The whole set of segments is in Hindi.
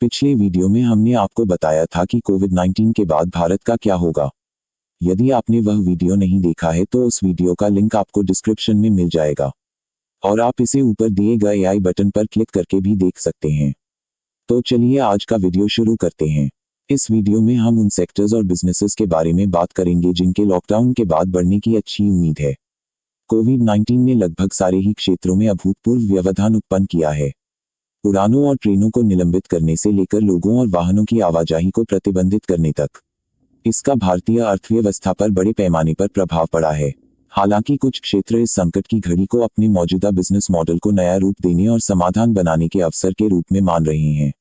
पिछले वीडियो में हमने आपको बताया था कि कोविड-19 के बाद भारत का क्या होगा। यदि आपने वह वीडियो नहीं देखा है तो उस वीडियो का लिंक आपको डिस्क्रिप्शन में मिल जाएगा और आप इसे ऊपर दिए गए आई बटन पर क्लिक करके भी देख सकते हैं। तो चलिए आज का वीडियो शुरू करते हैं। इस वीडियो में हम उन सेक्टर्स और बिजनेसेस के बारे में बात करेंगे जिनके लॉकडाउन के बाद बढ़ने की अच्छी उम्मीद है। कोविड-19 ने लगभग सारे ही क्षेत्रों में अभूतपूर्व व्यवधान उत्पन्न किया है। उड़ानों और ट्रेनों को निलंबित करने से लेकर लोगों और वाहनों की आवाजाही को प्रतिबंधित करने तक इसका भारतीय अर्थव्यवस्था पर बड़े पैमाने पर प्रभाव पड़ा है। हालांकि कुछ क्षेत्र इस संकट की घड़ी को अपने मौजूदा बिजनेस मॉडल को नया रूप देने और समाधान बनाने के अवसर के रूप में मान रहे हैं।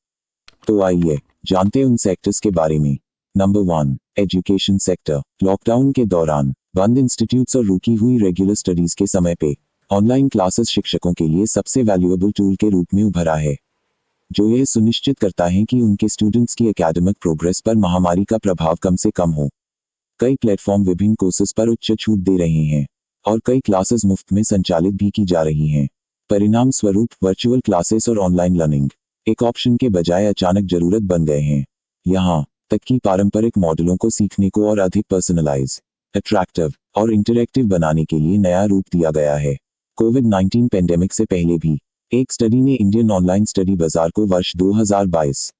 तो आइए जानते हैं उन सेक्टर्स के बारे में। Number 1, education sector. लॉकडाउन के दौरान बंद इंस्टीट्यूट्स और रुकी हुई रेगुलर स्टडीज के समय पे ऑनलाइन क्लासेस शिक्षकों के लिए सबसे वैल्यूएबल टूल के रूप में उभरा है, जो यह सुनिश्चित करता है कि उनके स्टूडेंट्स की एकेडमिक प्रोग्रेस पर महामारी का प्रभाव कम से कम हो। कई प्लेटफॉर्म विभिन्न कोर्सेज पर उच्च छूट दे रहे हैं और कई क्लासेस मुफ्त में संचालित भी की जा रही हैं। परिणाम स्वरूप वर्चुअल क्लासेस और ऑनलाइन लर्निंग एक ऑप्शन के बजाय अचानक जरूरत बन गए हैं। यहाँ तक कि पारंपरिक मॉडलों को सीखने को और अधिक पर्सनलाइज, अट्रैक्टिव और इंटरैक्टिव बनाने के लिए नया रूप दिया गया है। कोविड-19 पेंडेमिक से पहले भी एक स्टडी ने इंडियन ऑनलाइन स्टडी बाजार को वर्ष 2022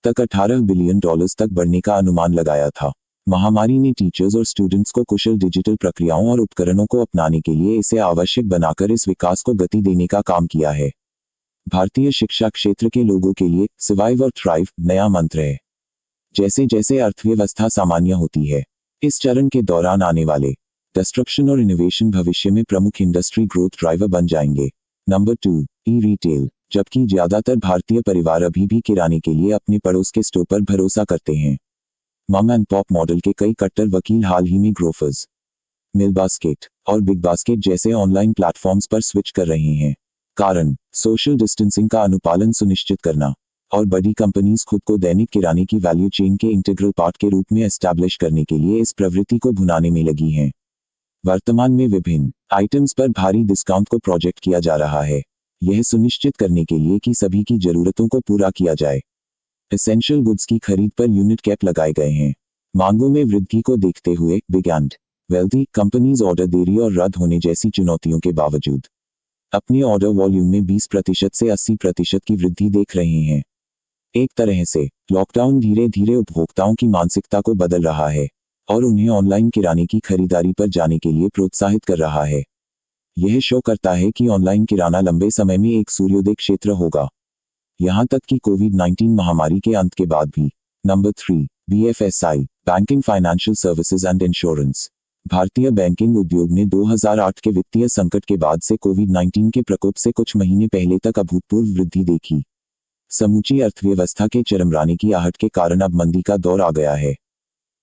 तक $18 बिलियन तक बढ़ने का अनुमान लगाया था। महामारी ने टीचर्स और स्टूडेंट्स को कुशल डिजिटल प्रक्रियाओं और उपकरणों को अपनाने के लिए इसे आवश्यक बनाकर इस विकास को गति देने का काम किया है। भारतीय शिक्षा क्षेत्र के लोगों के लिए सर्वाइव और थ्राइव नया मंत्र है। जैसे जैसे अर्थव्यवस्था सामान्य होती है, इस चरण के दौरान आने वाले डिस्ट्रप्शन और इनोवेशन भविष्य में प्रमुख इंडस्ट्री ग्रोथ ड्राइवर बन जाएंगे। नंबर 2, ई रिटेल। जबकि ज्यादातर भारतीय परिवार अभी भी किराने के लिए अपने पड़ोस के स्टोर पर भरोसा करते हैं, मम एंड पॉप मॉडल के कई कट्टर वकील हाल ही में ग्रोफर्स, मिल बास्केट और बिग बास्केट जैसे ऑनलाइन प्लेटफॉर्म्स पर स्विच कर रहे हैं। कारण सोशल डिस्टेंसिंग का अनुपालन सुनिश्चित करना और बड़ी कंपनीज खुद को दैनिक किराने की वैल्यू चेन के इंटीग्रल पार्ट के रूप में एस्टैब्लिश करने के लिए इस प्रवृत्ति को भुनाने में लगी हैं। वर्तमान में विभिन्न आइटम्स पर भारी डिस्काउंट को प्रोजेक्ट किया जा रहा है, यह सुनिश्चित करने के लिए कि सभी की जरूरतों को पूरा किया जाए। एसेंशियल गुड्स की खरीद पर यूनिट कैप लगाए गए हैं। मांगों में वृद्धि को देखते हुए big and wealthy companies order देरी और रद्द होने जैसी चुनौतियों के बावजूद अपने ऑर्डर वॉल्यूम में 20% से 80% की वृद्धि देख रहे हैं। एक तरह से लॉकडाउन धीरे धीरे उपभोक्ताओं की मानसिकता को बदल रहा है और उन्हें ऑनलाइन किराने की खरीदारी पर जाने के लिए प्रोत्साहित कर रहा है। यह शो करता है कि ऑनलाइन किराना लंबे समय में एक सूर्योदय क्षेत्र होगा, यहां तक कि कोविड-19 महामारी के अंत के बाद भी। Number 3, BFSI, banking, financial services and insurance. भारतीय बैंकिंग उद्योग ने 2008 के वित्तीय संकट के बाद से कोविड-19 के प्रकोप से कुछ महीने पहले तक अभूतपूर्व वृद्धि देखी। समूची अर्थव्यवस्था के चरमराने की आहट के कारण अब मंदी का दौर आ गया है।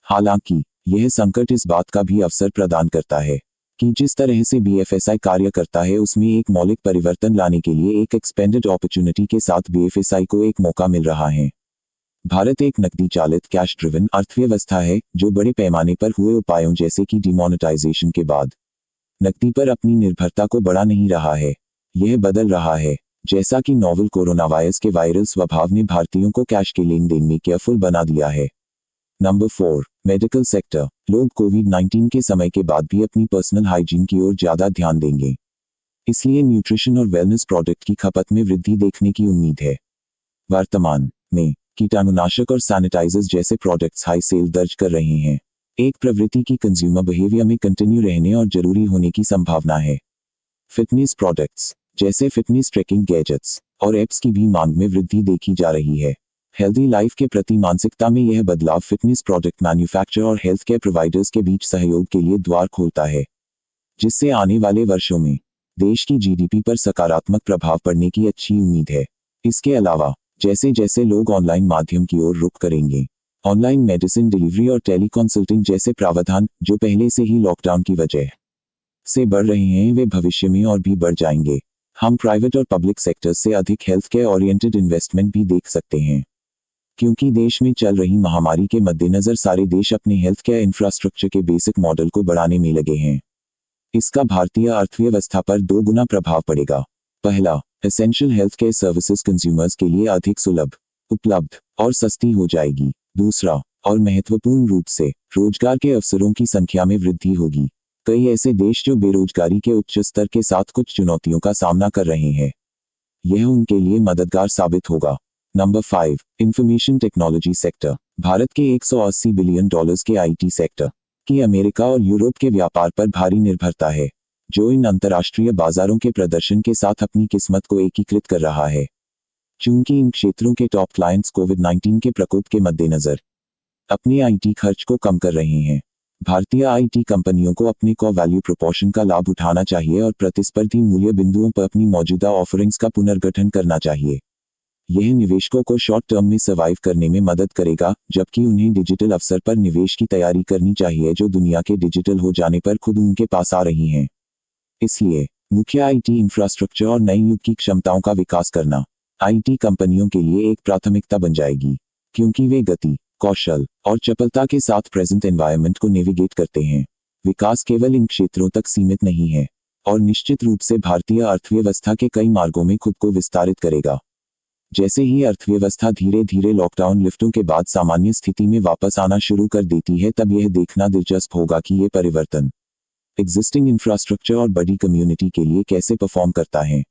हालांकि यह संकट इस बात का भी अवसर प्रदान करता है कि जिस तरह से BFSI कार्य करता है उसमें एक मौलिक परिवर्तन लाने के लिए एक एक्सपेंडेड अपॉर्चुनिटी के साथ BFSI को एक मौका मिल रहा है। भारत एक नकदी चालित कैश ड्रिवन अर्थव्यवस्था है जो बड़े पैमाने पर हुए उपायों जैसे कि डिमोनेटाइजेशन के बाद नकदी पर अपनी निर्भरता को बढ़ा नहीं रहा है, यह बदल रहा है। जैसा कि नोवेल कोरोना वायरस के वायरल स्वभाव ने भारतीयों को कैश के लेन देन में केयरफुल बना दिया है। Number 4, medical sector. लोग कोविड-19 के समय के बाद भी अपनी पर्सनल हाइजीन की ओर ज्यादा ध्यान देंगे, इसलिए न्यूट्रिशन और वेलनेस प्रोडक्ट की खपत में वृद्धि देखने की उम्मीद है। वर्तमान में कीटाणुनाशक और सैनिटाइजर्स जैसे प्रोडक्ट्स हाई सेल दर्ज कर रहे हैं, एक प्रवृत्ति की कंज्यूमर बिहेवियर में कंटिन्यू रहने और जरूरी होने की संभावना है। फिटनेस प्रोडक्ट्स जैसे फिटनेस ट्रैकिंग गैजेट्स और एप्स की भी मांग में वृद्धि देखी जा रही है। हेल्दी लाइफ के प्रति मानसिकता में यह बदलाव फिटनेस प्रोडक्ट मैन्युफैक्चरर और हेल्थ केयर प्रोवाइडर्स के बीच सहयोग के लिए द्वार खोलता है, जिससे आने वाले वर्षों में देश की GDP पर सकारात्मक प्रभाव पड़ने की अच्छी उम्मीद है। इसके अलावा जैसे जैसे लोग ऑनलाइन माध्यम की ओर रुख करेंगे, ऑनलाइन मेडिसिन डिलीवरी और टेलीकंसल्टिंग जैसे प्रावधान जो पहले से ही लॉकडाउन की वजह से बढ़ रहे हैं, वे भविष्य में और भी बढ़ जाएंगे। हम प्राइवेट और पब्लिक सेक्टर्स से अधिक हेल्थ केयर ओरिएंटेड इन्वेस्टमेंट भी देख सकते हैं, क्योंकि देश में चल रही महामारी के मद्देनजर सारे देश अपने हेल्थ केयर इंफ्रास्ट्रक्चर के बेसिक मॉडल को बढ़ाने में लगे हैं। इसका भारतीय अर्थव्यवस्था पर 2 गुना प्रभाव पड़ेगा। पहला, essential health care services consumers के लिए अधिक सुलभ, उपलब्ध और सस्ती हो जाएगी। दूसरा और महत्वपूर्ण रूप से रोजगार के अवसरों की संख्या में वृद्धि होगी। कई ऐसे देश जो बेरोजगारी के उच्च स्तर के साथ कुछ चुनौतियों का सामना कर रहे हैं, यह उनके लिए मददगार साबित होगा। Number 5, information technology sector. Bharat के $180 बिलियन के आईटी सेक्टर की अमेरिका और यूरोप के व्यापार पर भारी निर्भरता है, जो इन अंतर्राष्ट्रीय बाजारों के प्रदर्शन के साथ अपनी किस्मत को एकीकृत कर रहा है। चूंकि इन क्षेत्रों के टॉप क्लाइंट्स कोविड-19 के प्रकोप के मद्देनजर अपने आईटी खर्च को कम कर रहे हैं, भारतीय आईटी कंपनियों को अपने कॉ वैल्यू प्रोपोर्शन का लाभ उठाना चाहिए और प्रतिस्पर्धी मूल्य बिंदुओं पर अपनी मौजूदा ऑफरिंग्स का पुनर्गठन करना चाहिए। यह निवेशकों को शॉर्ट टर्म में सर्वाइव करने में मदद करेगा, जबकि उन्हें डिजिटल अवसर पर निवेश की तैयारी करनी चाहिए जो दुनिया के डिजिटल हो जाने पर खुद उनके पास आ रही हैं। इसलिए मुख्य आईटी इंफ्रास्ट्रक्चर और नई युग की क्षमताओं का विकास करना आईटी कंपनियों के लिए एक प्राथमिकता बन जाएगी, क्योंकि वे गति, कौशल और चपलता के साथ प्रेजेंट एनवायरनमेंट को नेविगेट करते हैं। विकास केवल इन क्षेत्रों तक सीमित नहीं है और निश्चित रूप से भारतीय अर्थव्यवस्था के कई मार्गों में खुद को विस्तारित करेगा। जैसे ही अर्थव्यवस्था धीरे धीरे लॉकडाउन लिफ्टों के बाद सामान्य स्थिति में वापस आना शुरू कर देती है, तब यह देखना दिलचस्प होगा कि ये परिवर्तन एग्जिस्टिंग इंफ्रास्ट्रक्चर और बड़ी कम्युनिटी के लिए कैसे परफॉर्म करता है।